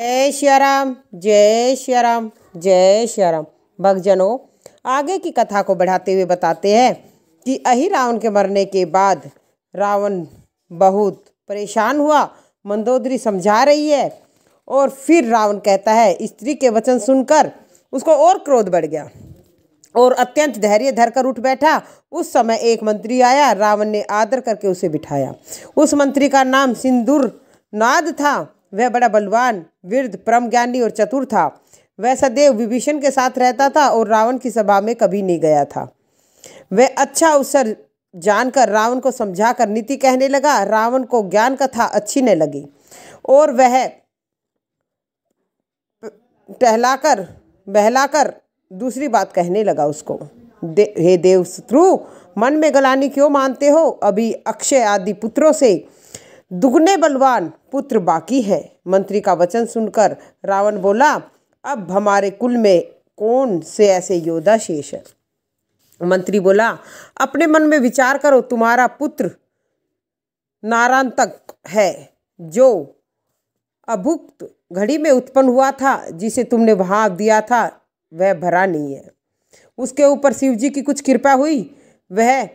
जय सिया राम, जय सिया राम, जय सिया राम। भक्तजनों, आगे की कथा को बढ़ाते हुए बताते हैं कि अहि रावण के मरने के बाद रावण बहुत परेशान हुआ। मंदोदरी समझा रही है और फिर रावण कहता है, स्त्री के वचन सुनकर उसको और क्रोध बढ़ गया और अत्यंत धैर्य धरकर उठ बैठा। उस समय एक मंत्री आया। रावण ने आदर करके उसे बिठाया। उस मंत्री का नाम सिंदूरनाद था। वह बड़ा बलवान, वृद्ध, परम ज्ञानी और चतुर था। वह सदैव विभीषण के साथ रहता था और रावण की सभा में कभी नहीं गया था। वह अच्छा अवसर जानकर रावण को समझाकर नीति कहने लगा। रावण को ज्ञान कथा अच्छी न लगी और वह बहलाकर दूसरी बात कहने लगा उसको। हे देवशत्रु, मन में गलानी क्यों मानते हो? अभी अक्षय आदि पुत्रों से दुगने बलवान पुत्र बाकी हैं। मंत्री का वचन सुनकर रावण बोला, अब हमारे कुल में कौन से ऐसे योद्धा शेष है? मंत्री बोला, अपने मन में विचार करो। तुम्हारा पुत्र नारांतक है, जो अभुक्त घड़ी में उत्पन्न हुआ था, जिसे तुमने भाग दिया था, वह भरा नहीं है। उसके ऊपर शिव जी की कुछ कृपा हुई। वह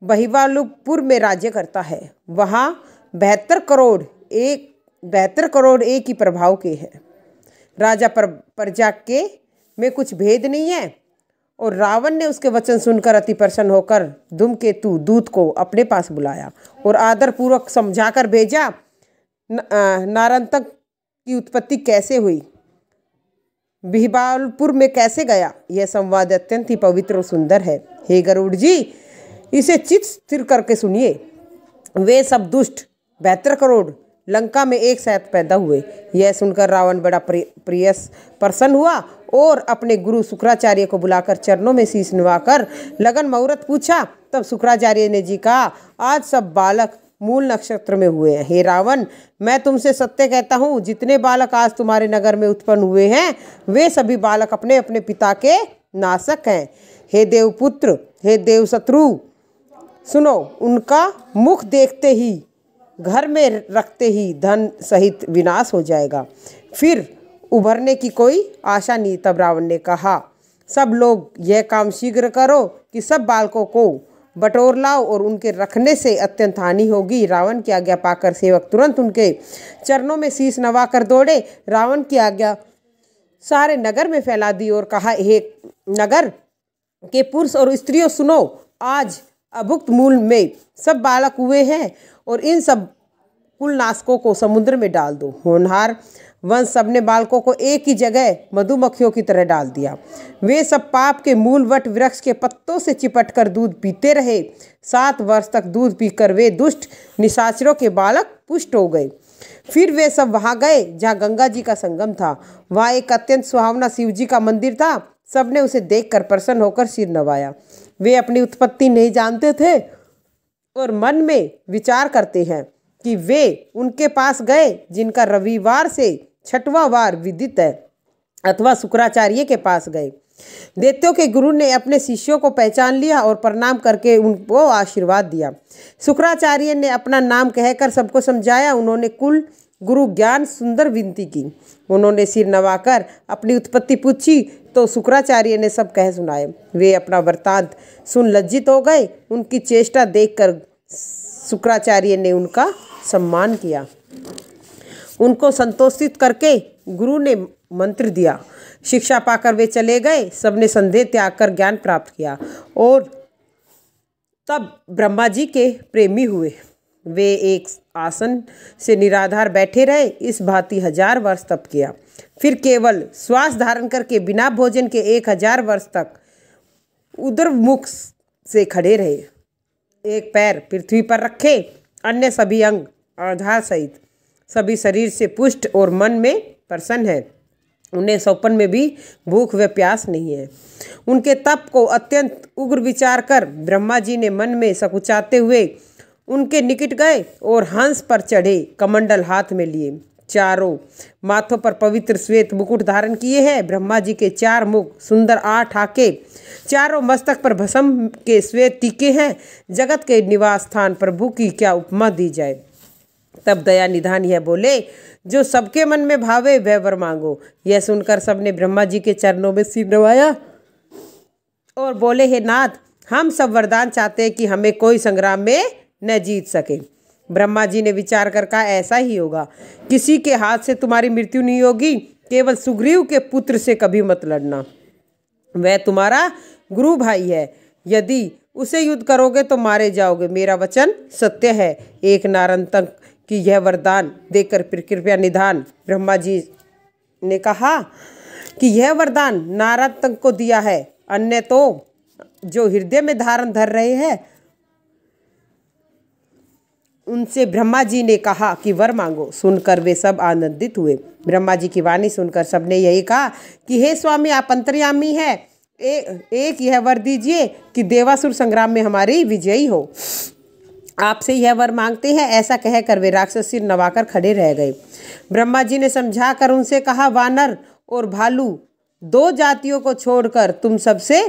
बहिवालुपुर में राज्य करता है। वहाँ 72 करोड़ एक ही प्रभाव के हैं। राजा प्रजा के में कुछ भेद नहीं है। और रावण ने उसके वचन सुनकर अति प्रसन्न होकर धूमकेतु दूत को अपने पास बुलाया और आदरपूर्वक समझाकर भेजा, नारांतक की उत्पत्ति कैसे हुई, बिहबालपुर में कैसे गया, यह संवाद अत्यंत ही पवित्र और सुंदर है। हे गरुड़ जी, इसे चित्त स्थिर करके सुनिए। वे सब दुष्ट 72 करोड़ लंका में एक साथ पैदा हुए। यह सुनकर रावण बड़ा प्रसन्न हुआ और अपने गुरु शुक्राचार्य को बुलाकर चरणों में शीश नवाकर लगन मुहूर्त पूछा। तब शुक्राचार्य ने जी कहा, आज सब बालक मूल नक्षत्र में हुए हैं। हे रावण, मैं तुमसे सत्य कहता हूँ, जितने बालक आज तुम्हारे नगर में उत्पन्न हुए हैं, वे सभी बालक अपने अपने पिता के नाशक हैं। हे देवपुत्र, हे देवशत्रु, सुनो, उनका मुख देखते ही, घर में रखते ही धन सहित विनाश हो जाएगा, फिर उभरने की कोई आशा नहीं। तब रावण ने कहा, सब लोग यह काम शीघ्र करो कि सब बालकों को बटोर लाओ और उनके रखने से अत्यंत हानि होगी। रावण की आज्ञा पाकर सेवक तुरंत उनके चरणों में शीश नवाकर दौड़े। रावण की आज्ञा सारे नगर में फैला दी और कहा, हे नगर के पुरुष और स्त्रियों, सुनो, आज अभुक्त मूल में सब बालक हुए हैं और इन सब कुलनाशकों को समुद्र में डाल दो। होनहार वंश सबने बालकों को एक ही जगह मधुमक्खियों की तरह डाल दिया। वे सब पाप के मूल वट वृक्ष के पत्तों से चिपटकर दूध पीते रहे। 7 वर्ष तक दूध पीकर वे दुष्ट निशाचरों के बालक पुष्ट हो गए। फिर वे सब वहाँ गए जहाँ गंगा जी का संगम था। वहाँ एक अत्यंत सुहावना शिव जी का मंदिर था। सबने उसे देखकर प्रसन्न होकर सिर नवाया। वे अपनी उत्पत्ति नहीं जानते थे और मन में विचार करते हैं कि वे उनके पास गए जिनका रविवार से 6वां वार विदित है, अथवा शुक्राचार्य के पास गए। दैत्यों के गुरु ने अपने शिष्यों को पहचान लिया और प्रणाम करके उनको आशीर्वाद दिया। शुक्राचार्य ने अपना नाम कहकर सबको समझाया। उन्होंने कुल गुरु ज्ञान सुंदर विनती की। उन्होंने सिर नवाकर अपनी उत्पत्ति पूछी तो शुक्राचार्य ने सब कह सुनाए। वे अपना वृत्तांत सुन लज्जित हो गए। उनकी चेष्टा देखकर शुक्राचार्य ने उनका सम्मान किया। उनको संतोषित करके गुरु ने मंत्र दिया। शिक्षा पाकर वे चले गए। सबने संदेह त्याग कर ज्ञान प्राप्त किया और तब ब्रह्मा जी के प्रेमी हुए। वे एक आसन से निराधार बैठे रहे। इस भांति 1000 वर्ष तप किया। फिर केवल श्वास धारण करके बिना भोजन के 1000 वर्ष तक उदरमुख से खड़े रहे। एक पैर पृथ्वी पर रखे, अन्य सभी अंग आधार सहित सभी शरीर से पुष्ट और मन में प्रसन्न है। उन्हें सौपन में भी भूख व प्यास नहीं है। उनके तप को अत्यंत उग्र विचार कर ब्रह्मा जी ने मन में सकुचाते हुए उनके निकट गए और हंस पर चढ़े कमंडल हाथ में लिए। चारों माथों पर पवित्र श्वेत मुकुट धारण किए हैं। ब्रह्मा जी के 4 मुख, सुंदर 8 आंखें, चारों मस्तक पर भस्म के श्वेत टीके हैं। जगत के निवास स्थान प्रभु की क्या उपमा दी जाए। तब दया निधान यह बोले, जो सबके मन में भावे वह वर मांगो। यह सुनकर सबने ब्रह्मा जी के चरणों में सिर नवाया और बोले, हे नाथ, हम सब वरदान चाहते हैं कि हमें कोई संग्राम में न जीत सके। ब्रह्मा जी ने विचार कर कहा, ऐसा ही होगा, किसी के हाथ से तुम्हारी मृत्यु नहीं होगी, केवल सुग्रीव के पुत्र से कभी मत लड़ना, वह तुम्हारा गुरु भाई है, यदि उसे युद्ध करोगे तो मारे जाओगे, मेरा वचन सत्य है। एक नारंतक की यह वरदान देकर कृपया निधान ब्रह्मा जी ने कहा कि यह वरदान नारंतक को दिया है, अन्य तो जो हृदय में धारण धर रहे हैं उनसे ब्रह्मा जी ने कहा कि वर मांगो। सुनकर वे सब आनंदित हुए। ब्रह्मा जी की वाणी सुनकर सबने यही कहा कि हे स्वामी, आप अंतर्यामी है, एक यह वर दीजिए कि देवासुर संग्राम में हमारी विजयी हो, आपसे यह वर मांगते हैं। ऐसा कहकर वे राक्षस सिर नवाकर खड़े रह गए। ब्रह्मा जी ने समझाकर उनसे कहा, वानर और भालू दो जातियों को छोड़कर तुम सबसे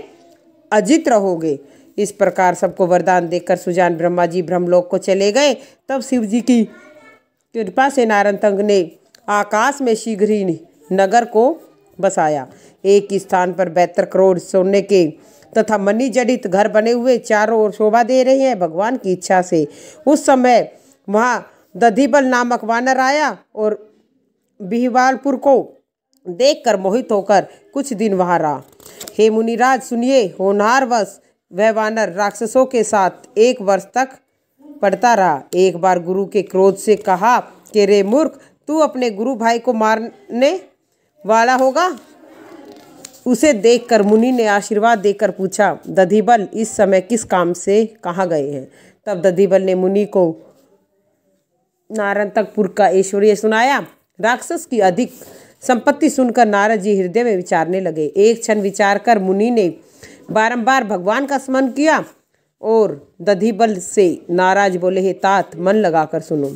अजित रहोगे। इस प्रकार सबको वरदान देकर सुजान ब्रह्मा जी ब्रह्मलोक को चले गए। तब शिव जी की कृपा से नारंतक ने आकाश में शीघ्र ही नगर को बसाया। एक ही स्थान पर 72 करोड़ सोने के तथा मणि जड़ित घर बने हुए चारों ओर शोभा दे रहे हैं। भगवान की इच्छा से उस समय वहाँ दधिबल नामक वानर आया और बिहवालपुर को देखकर मोहित होकर कुछ दिन वहाँ रहा। हे मुनिराज सुनिए, होनहारवश वह वानर राक्षसों के साथ 1 वर्ष तक पड़ता रहा। एक बार गुरु के क्रोध से कहा कि रे मूर्ख, तू अपने गुरु भाई को मारने वाला होगा। उसे देखकर मुनि ने आशीर्वाद देकर पूछा, दधिबल इस समय किस काम से कहाँ गए हैं। तब दधिबल ने मुनि को नारंतकपुर का ऐश्वर्य सुनाया। राक्षस की अधिक संपत्ति सुनकर नारद जी हृदय में विचारने लगे। एक क्षण विचार कर मुनि ने बारंबार भगवान का स्मरण किया और दधिबल से नाराज बोले, हे तात, मन लगाकर सुनो,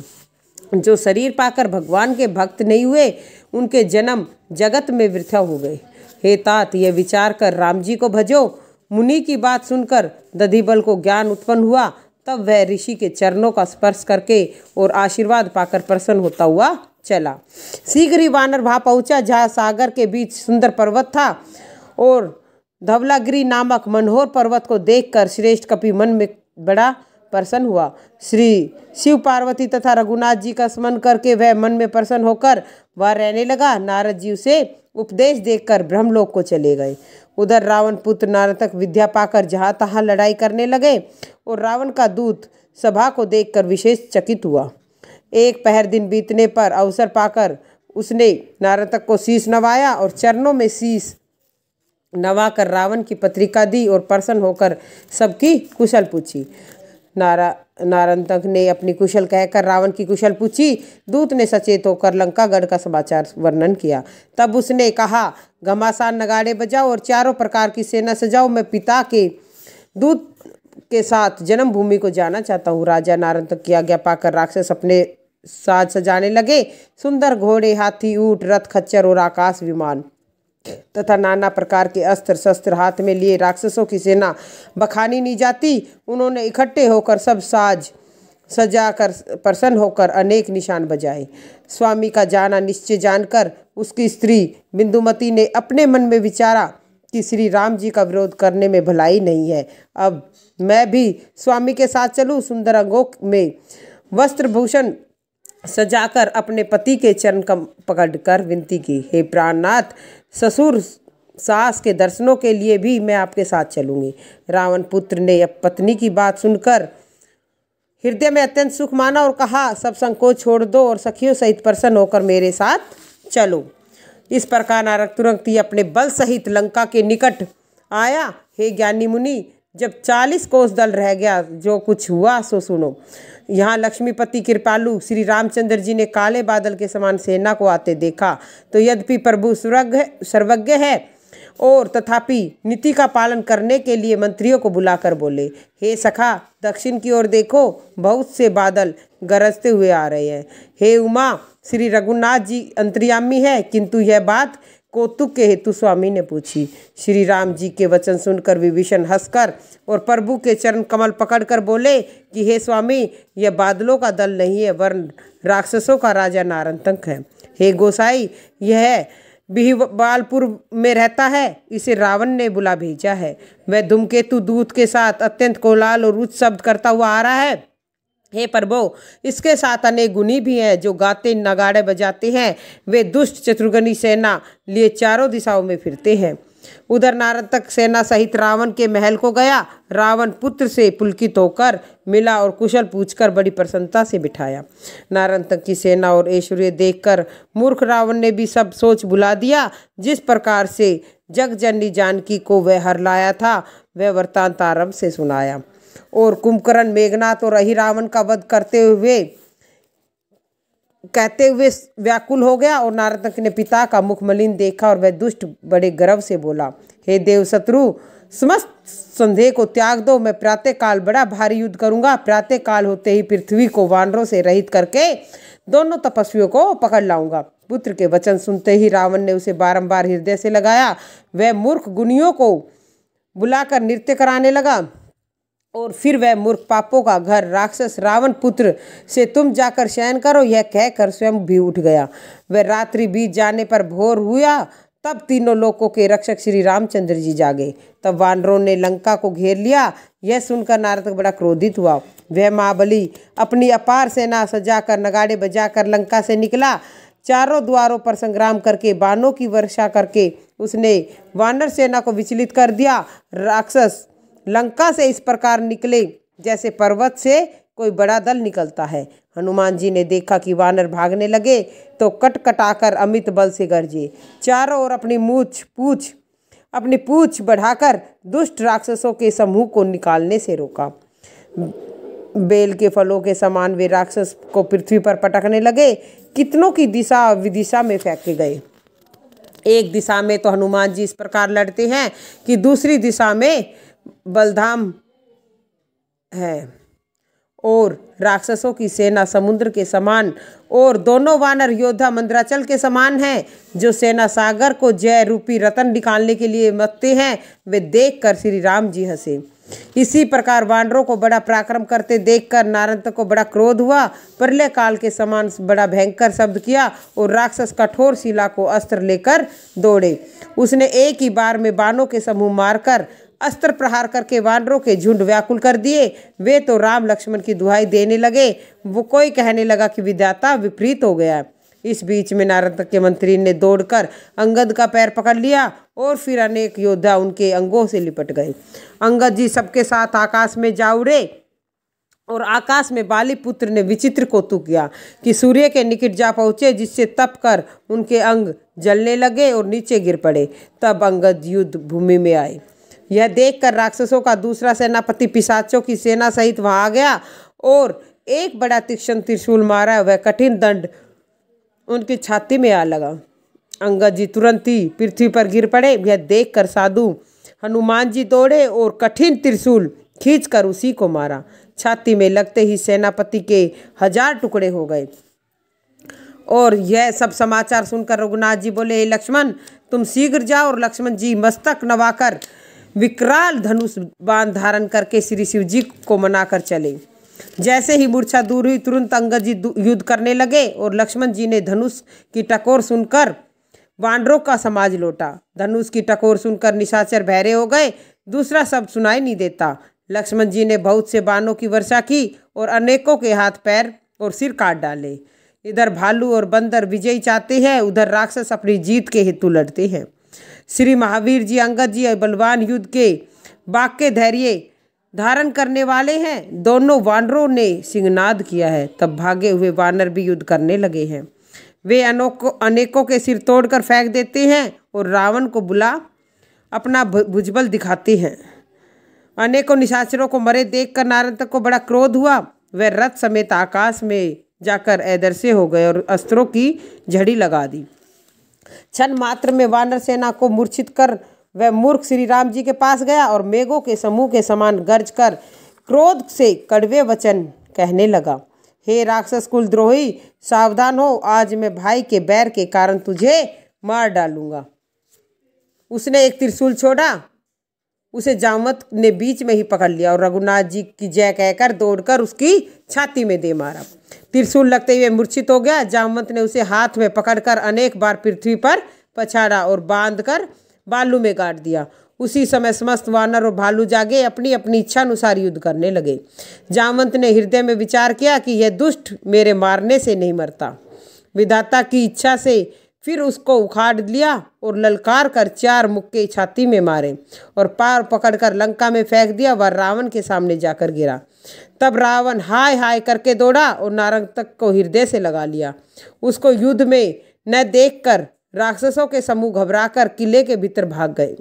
जो शरीर पाकर भगवान के भक्त नहीं हुए उनके जन्म जगत में वृथा हो गए। हे तात, यह विचार कर राम जी को भजो। मुनि की बात सुनकर दधिबल को ज्ञान उत्पन्न हुआ। तब वह ऋषि के चरणों का स्पर्श करके और आशीर्वाद पाकर प्रसन्न होता हुआ चला। शीघ्र ही वानर वहाँ पहुँचा जहाँ सागर के बीच सुंदर पर्वत था और धवलागिरी नामक मनोहर पर्वत को देखकर श्रेष्ठ कपि मन में बड़ा प्रसन्न हुआ। श्री शिव पार्वती तथा रघुनाथ जी का स्मरण करके वह मन में प्रसन्न होकर वह रहने लगा। नारद जी उसे उपदेश देकर ब्रह्मलोक को चले गए। उधर रावण पुत्र नारंतक विद्या पाकर जहाँ तहाँ लड़ाई करने लगे और रावण का दूत सभा को देखकर विशेष चकित हुआ। एक पहर दिन बीतने पर अवसर पाकर उसने नारंतक को शीश नवाया और चरणों में शीश नवाकर रावण की पत्रिका दी और प्रसन्न होकर सबकी कुशल पूछी। नारंतक ने अपनी कुशल कहकर रावण की कुशल पूछी। दूत ने सचेत होकर लंकागढ़ का समाचार वर्णन किया। तब उसने कहा, घमासान नगाड़े बजाओ और चारों प्रकार की सेना सजाओ, मैं पिता के दूत के साथ जन्मभूमि को जाना चाहता हूँ। राजा नारंतक की आज्ञा पाकर राक्षस अपने साज सजाने लगे। सुंदर घोड़े, हाथी, ऊंट, रथ, खच्चर और आकाश विमान तथा नाना प्रकार के अस्त्र शस्त्र हाथ में लिए राक्षसों की सेना बखानी नहीं जाती। उन्होंने इकट्ठे होकर सब साज सजाकर प्रसन्न होकर अनेक निशान बजाए। स्वामी का जाना निश्चय जानकर उसकी स्त्री बिंदुमती ने अपने मन में विचारा कि श्री राम जी का विरोध करने में भलाई नहीं है, अब मैं भी स्वामी के साथ चलूं। सुंदर अंगों में वस्त्र भूषण सजाकर अपने पति के चरण पकड़कर विनती की, हे प्राणनाथ, ससुर सास के दर्शनों के लिए भी मैं आपके साथ चलूंगी। रावण पुत्र ने अब पत्नी की बात सुनकर हृदय में अत्यंत सुख माना और कहा, सब संकोच छोड़ दो और सखियों सहित प्रसन्न होकर मेरे साथ चलो। इस प्रकार नारद तुरंत ही अपने बल सहित लंका के निकट आया। हे ज्ञानी मुनि, जब 40 कोस दल रह गया, जो कुछ हुआ सो सुनो। यहाँ लक्ष्मीपति कृपालु श्री रामचंद्र जी ने काले बादल के समान सेना को आते देखा तो यद्यपि प्रभु सर्वज्ञ है और तथापि नीति का पालन करने के लिए मंत्रियों को बुलाकर बोले, हे सखा, दक्षिण की ओर देखो, बहुत से बादल गरजते हुए आ रहे हैं। हे उमा, श्री रघुनाथ जी अंतर्यामी है, किंतु यह बात कौतुक के हेतु स्वामी ने पूछी। श्री राम जी के वचन सुनकर विभीषण हंसकर और प्रभु के चरण कमल पकड़कर बोले कि हे स्वामी, यह बादलों का दल नहीं है वरन राक्षसों का राजा नारंतक है। हे गोसाई, यह बिहवालपुर में रहता है, इसे रावण ने बुला भेजा है। वह धूमकेतु दूत के साथ अत्यंत कोलाहल और उच्च शब्द करता हुआ आ रहा है। हे प्रभु, इसके साथ अनेक गुणी भी हैं जो गाते नगाड़े बजाते हैं। वे दुष्ट चतुर्गनी सेना लिए चारों दिशाओं में फिरते हैं। उधर नारंतक सेना सहित रावण के महल को गया। रावण पुत्र से पुलकित होकर मिला और कुशल पूछकर बड़ी प्रसन्नता से बिठाया। नारंतक की सेना और ऐश्वर्य देखकर मूर्ख रावण ने भी सब सोच भुला दिया। जिस प्रकार से जगजननी जानकी को वह हर लाया था, वह वृत्तांत आरंभ से सुनाया। और कुंभकर्ण, मेघनाथ और अहिरावण का वध कहते हुए व्याकुल हो गया। और नारंतक ने पिता का मुख मलिन देखा और वह दुष्ट बड़े गर्व से बोला, हे देव शत्रु, समस्त संदेह को त्याग दो। मैं प्रातः काल बड़ा भारी युद्ध करूंगा। प्रातः काल होते ही पृथ्वी को वानरों से रहित करके दोनों तपस्वियों को पकड़ लाऊंगा। पुत्र के वचन सुनते ही रावण ने उसे बारंबार हृदय से लगाया। वह मूर्ख गुनियों को बुलाकर नृत्य कराने लगा और फिर वह मूर्ख पापों का घर राक्षस रावण पुत्र से तुम जाकर शयन करो, यह कहकर स्वयं भी उठ गया। वह रात्रि बीत जाने पर भोर हुआ, तब तीनों लोकों के रक्षक श्री रामचंद्र जी जागे। तब वानरों ने लंका को घेर लिया। यह सुनकर नारद बड़ा क्रोधित हुआ। वह महाबली अपनी अपार सेना सजाकर नगाड़े बजाकर लंका से निकला। चारों द्वारों पर संग्राम करके बाणों की वर्षा करके उसने वानर सेना को विचलित कर दिया। राक्षस लंका से इस प्रकार निकले जैसे पर्वत से कोई बड़ा दल निकलता है। हनुमान जी ने देखा कि वानर भागने लगे तो कटकटाकर अमित बल से गरजे। चारों ओर अपनी पूंछ बढ़ाकर दुष्ट राक्षसों के समूह को निकालने से रोका। बेल के फलों के समान वे राक्षस को पृथ्वी पर पटकने लगे। कितनों की दिशा विदिशा में फेंके गए। एक दिशा में तो हनुमान जी इस प्रकार लड़ते हैं कि दूसरी दिशा में बलधाम है और राक्षसों की सेना समुद्र के समान और दोनों वानर योद्धा मंदराचल के समान हैं, जो सेना सागर को जय रूपी रतन निकालने के लिए मत्ते हैं। वे देखकर श्री राम जी हंसे। इसी प्रकार वानरों को बड़ा पराक्रम करते देखकर नारंतक को बड़ा क्रोध हुआ। प्रलय काल के समान बड़ा भयंकर शब्द किया और राक्षस कठोर शिला को अस्त्र लेकर दौड़े। उसने एक ही बार में बाणों के समूह मारकर अस्त्र प्रहार करके वानरों के झुंड व्याकुल कर दिए। वे तो राम लक्ष्मण की दुहाई देने लगे। वो कोई कहने लगा कि विधाता विपरीत हो गया। इस बीच में नारद के मंत्री ने दौड़कर अंगद का पैर पकड़ लिया और फिर अनेक योद्धा उनके अंगों से लिपट गए। अंगद जी सबके साथ आकाश में जा उड़े और आकाश में बाली पुत्र ने विचित्र कौतुक किया कि सूर्य के निकट जा पहुँचे, जिससे तप कर उनके अंग जलने लगे और नीचे गिर पड़े। तब अंगद युद्ध भूमि में आए। यह देखकर राक्षसों का दूसरा सेनापति पिशाचों की सेना सहित वहां आ गया और एक बड़ा तीक्ष्ण त्रिशूल मारा। वह कठिन दंड उनकी छाती में आ लगा। अंगद जी तुरंत ही पृथ्वी पर गिर पड़े। यह देखकर साधु हनुमान जी दौड़े और कठिन त्रिशूल खींचकर उसी को मारा। छाती में लगते ही सेनापति के 1000 टुकड़े हो गए। और यह सब समाचार सुनकर रघुनाथ जी बोले, हे लक्ष्मण, तुम शीघ्र जाओ। और लक्ष्मण जी मस्तक नवाकर विकराल धनुष बाण धारण करके श्री शिव जी को मनाकर चले। जैसे ही मूर्छा दूर हुई, तुरंत अंगद जी युद्ध करने लगे और लक्ष्मण जी ने धनुष की टकोर सुनकर वानरों का समाज लौटा। धनुष की टकोर सुनकर निशाचर बहरे हो गए। दूसरा शब्द सुनाई नहीं देता। लक्ष्मण जी ने बहुत से बाणों की वर्षा की और अनेकों के हाथ पैर और सिर काट डाले। इधर भालू और बंदर विजयी चाहते हैं, उधर राक्षस अपनी जीत के हेतु लड़ते हैं। श्री महावीर जी अंगद जी बलवान युद्ध के बाक्य धैर्य धारण करने वाले हैं। दोनों वानरों ने सिंहनाद किया है। तब भागे हुए वानर भी युद्ध करने लगे हैं। वे अनेकों के सिर तोड़कर फेंक देते हैं और रावण को बुला अपना भुजबल दिखाते हैं। अनेकों निशाचरों को मरे देखकर नारद को बड़ा क्रोध हुआ। वह रथ समेत आकाश में जाकर अदृश्य हो गए और अस्त्रों की झड़ी लगा दी। क्षण मात्र में वानर सेना को मूर्छित कर वह मूर्ख श्री राम जी के पास गया और मेघों के समूह के समान गर्ज कर क्रोध से कड़वे वचन कहने लगा, हे राक्षस कुलद्रोही, सावधान हो। आज मैं भाई के बैर के कारण तुझे मार डालूंगा। उसने एक त्रिशूल छोड़ा, उसे जामवंत ने बीच में ही पकड़ लिया और रघुनाथ जी की जय कहकर दौड़कर उसकी छाती में दे मारा। त्रिशूल लगते हुए मूर्छित हो गया। जामवंत ने उसे हाथ में पकड़कर अनेक बार पृथ्वी पर पछाड़ा और बांधकर भालू में गाड़ दिया। उसी समय समस्त वानर और भालू जागे अपनी अपनी इच्छा अनुसार युद्ध करने लगे। जामवंत ने हृदय में विचार किया कि यह दुष्ट मेरे मारने से नहीं मरता। विधाता की इच्छा से फिर उसको उखाड़ लिया और ललकार कर 4 मुक्के छाती में मारे और पार पकड़कर लंका में फेंक दिया। वह रावण के सामने जाकर गिरा। तब रावण हाय हाय करके दौड़ा और नारंतक को हृदय से लगा लिया। उसको युद्ध में न देखकर राक्षसों के समूह घबराकर किले के भीतर भाग गए।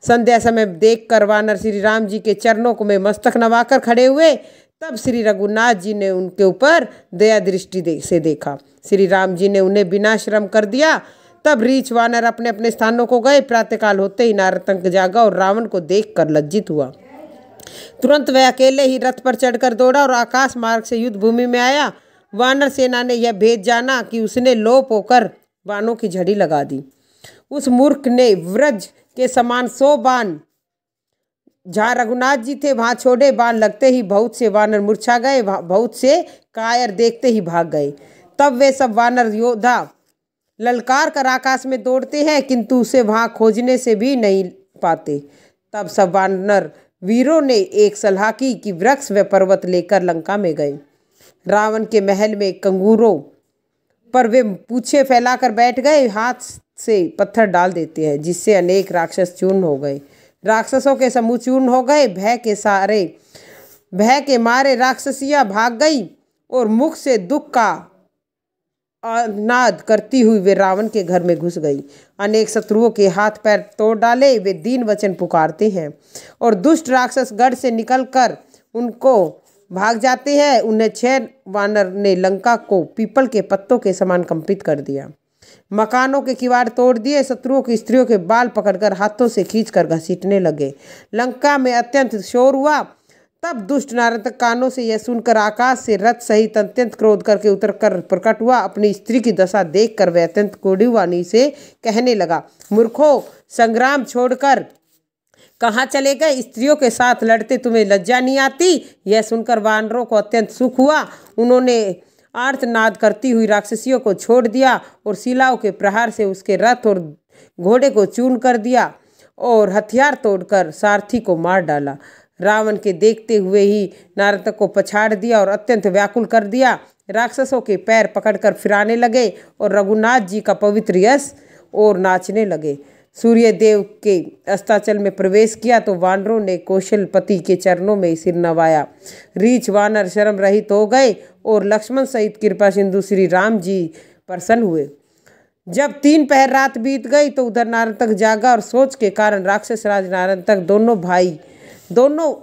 संध्या समय देखकर वानर श्री राम जी के चरणों को में मस्तक नवाकर खड़े हुए। तब श्री रघुनाथ जी ने उनके ऊपर दया दृष्टि से देखा। श्री राम जी ने उन्हें बिना श्रम कर दिया। तब रीछ वानर अपने अपने स्थानों को गए। प्रातःकाल होते ही नारंतक जागा और रावण को देखकर लज्जित हुआ। तुरंत वह अकेले ही रथ पर चढ़कर दौड़ा और आकाश मार्ग से युद्ध भूमि में आया। वानर सेना ने यह भेद जाना कि उसने लोप होकर बाणों की झड़ी लगा दी। उस मूर्ख ने व्रज के समान 100 बाण जहाँ रघुनाथ जी थे वहाँ छोड़े। बाण लगते ही बहुत से वानर मूर्छा गए, बहुत से कायर देखते ही भाग गए। तब वे सब वानर योद्धा ललकार कर आकाश में दौड़ते हैं, किंतु उसे वहाँ खोजने से भी नहीं पाते। तब सब वानर वीरों ने एक सलाह की कि वृक्ष व पर्वत लेकर लंका में गए। रावण के महल में कंगूरों पर वे पूछे फैलाकर बैठ गए। हाथ से पत्थर डाल देते हैं, जिससे अनेक राक्षस चूर्ण हो गए। राक्षसों के समूह चूर्ण हो गए। भय के मारे राक्षसियां भाग गई और मुख से दुख का नाद करती हुई वे रावण के घर में घुस गई। अनेक शत्रुओं के हाथ पैर तोड़ डाले। वे दीन वचन पुकारते हैं और दुष्ट राक्षस गढ़ से निकलकर उनको भाग जाते हैं। उन्हें 6 वानर ने लंका को पीपल के पत्तों के समान कंपित कर दिया। मकानों के किवाड़ तोड़ दिए। शत्रुओं की स्त्रियों के बाल पकड़कर हाथों से खींचकर घसीटने लगे। लंका में अत्यंत शोर हुआ। तब दुष्ट नारंतक कानों से यह सुनकर आकाश से रथ सहित अत्यंत क्रोध करके उतरकर प्रकट हुआ। अपनी स्त्री की दशा देखकर वह अत्यंत क्रोधी वाणी से कहने लगा, मूर्खों, संग्राम छोड़कर कहाँ चले गए? स्त्रियों के साथ लड़ते तुम्हें लज्जा नहीं आती? यह सुनकर वानरों को अत्यंत सुख हुआ। उन्होंने आर्तनाद करती हुई राक्षसियों को छोड़ दिया और शिलाओं के प्रहार से उसके रथ और घोड़े को चूर्ण कर दिया और हथियार तोड़कर सारथी को मार डाला। रावण के देखते हुए ही नारंतक को पछाड़ दिया और अत्यंत व्याकुल कर दिया। राक्षसों के पैर पकड़कर फिराने लगे और रघुनाथ जी का पवित्र यश और नाचने लगे। सूर्य देव के अस्ताचल में प्रवेश किया तो वानरों ने कौशलपति के चरणों में सिर नवाया। रीछ वानर शर्म रहित हो गए और लक्ष्मण सहित कृपा सिंधु श्री राम जी प्रसन्न हुए। जब 3 पहर रात बीत गई तो उधर नारंतक जागा और सोच के कारण राक्षस राज नारंतक दोनों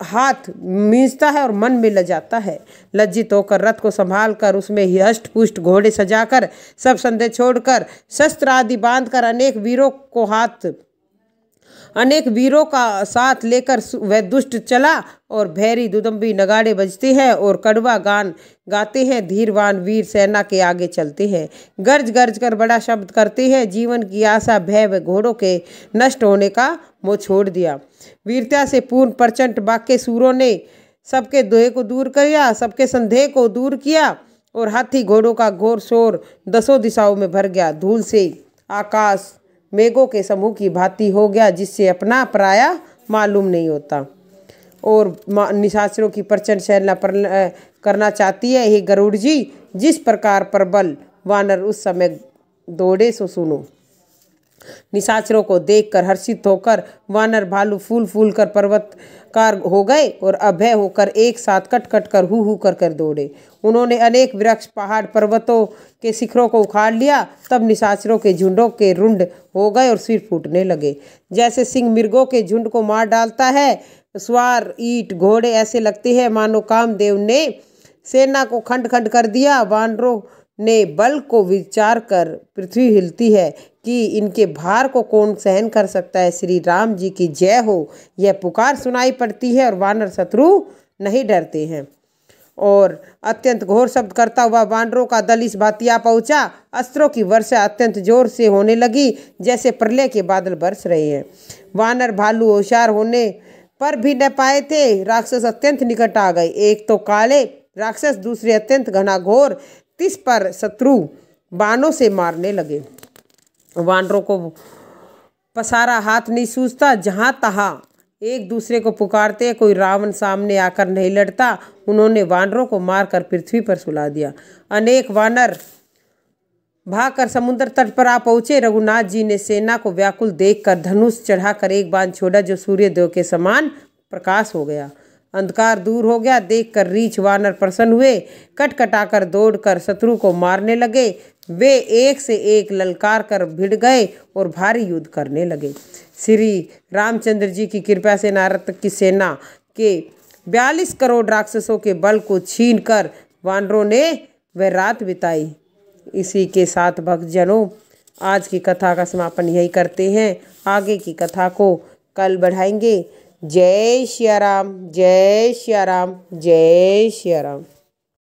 हाथ मींचता है और मन में लजाता है। लज्जित होकर रथ को संभाल कर उसमें हष्ट पुष्ट घोड़े सजाकर सब संदेह छोड़कर शस्त्र आदि बांधकर अनेक वीरों का साथ लेकर वह दुष्ट चला और भैरी दुदंबी नगाड़े बजते हैं और कड़वा गान गाते हैं। धीरवान वीर सेना के आगे चलते हैं, गर्ज गर्ज कर बड़ा शब्द करते हैं। जीवन की आशा भय व घोड़ों के नष्ट होने का मोह छोड़ दिया। वीरता से पूर्ण प्रचंड बाके सूरों ने सबके दोहे को दूर किया, सबके संदेह को दूर किया और हाथी घोड़ों का घोर शोर 10 दिशाओं में भर गया। धूल से आकाश मेघों के समूह की भांति हो गया, जिससे अपना पराया मालूम नहीं होता। और निशाचरों की प्रचंड सेना करना चाहती है। हे गरुड़ जी, जिस प्रकार प्रबल वानर उस समय दौड़े सो सुनो। निशाचरों को देखकर हर्षित होकर वानर भालू फूल फूल कर पर्वतकार हो गए और अभय होकर एक साथ कट कट कर हु कर दौड़े। उन्होंने अनेक वृक्ष पहाड़ पर्वतों के शिखरों को उखाड़ लिया। तब निशाचरों के झुंडों के रुंड हो गए और सिर फूटने लगे। जैसे सिंह मृगों के झुंड को मार डालता है, सवार ईंट घोड़े ऐसे लगते हैं मानो कामदेव ने सेना को खंड खंड कर दिया। वानरों ने बल को विचार कर पृथ्वी हिलती है कि इनके भार को कौन सहन कर सकता है। श्री राम जी की जय हो, यह पुकार सुनाई पड़ती है और वानर शत्रु नहीं डरते हैं। और अत्यंत घोर शब्द करता हुआ वानरों का दल इस भांति आ पहुंचा। अस्त्रों की वर्षा अत्यंत जोर से होने लगी, जैसे प्रलय के बादल बरस रहे हैं। वानर भालू होशियार होने पर भी न पाए थे। राक्षस अत्यंत निकट आ गए। एक तो काले राक्षस, दूसरे अत्यंत घनाघोर, तिस पर शत्रु बाणों से मारने लगे। वानरों को पसारा हाथ नहीं सूझता, जहां तहां एक दूसरे को पुकारते। कोई रावण सामने आकर नहीं लड़ता। उन्होंने वानरों को मारकर पृथ्वी पर सुला दिया। अनेक वानर भागकर समुद्र तट पर आ पहुंचे। रघुनाथ जी ने सेना को व्याकुल देखकर धनुष चढ़ाकर एक बाण छोड़ा, जो सूर्यदेव के समान प्रकाश हो गया। अंधकार दूर हो गया। देखकर रीछ वानर प्रसन्न हुए, कटकटाकर दौड़कर शत्रु को मारने लगे। वे एक से एक ललकार कर भिड़ गए और भारी युद्ध करने लगे। श्री रामचंद्र जी की कृपा से नारद की सेना के 42 करोड़ राक्षसों के बल को छीनकर वानरों ने वह रात बिताई। इसी के साथ भक्तजनों, आज की कथा का समापन यही करते हैं। आगे की कथा को कल बढ़ाएंगे। जय सिया राम, जय सिया राम, जय सिया राम।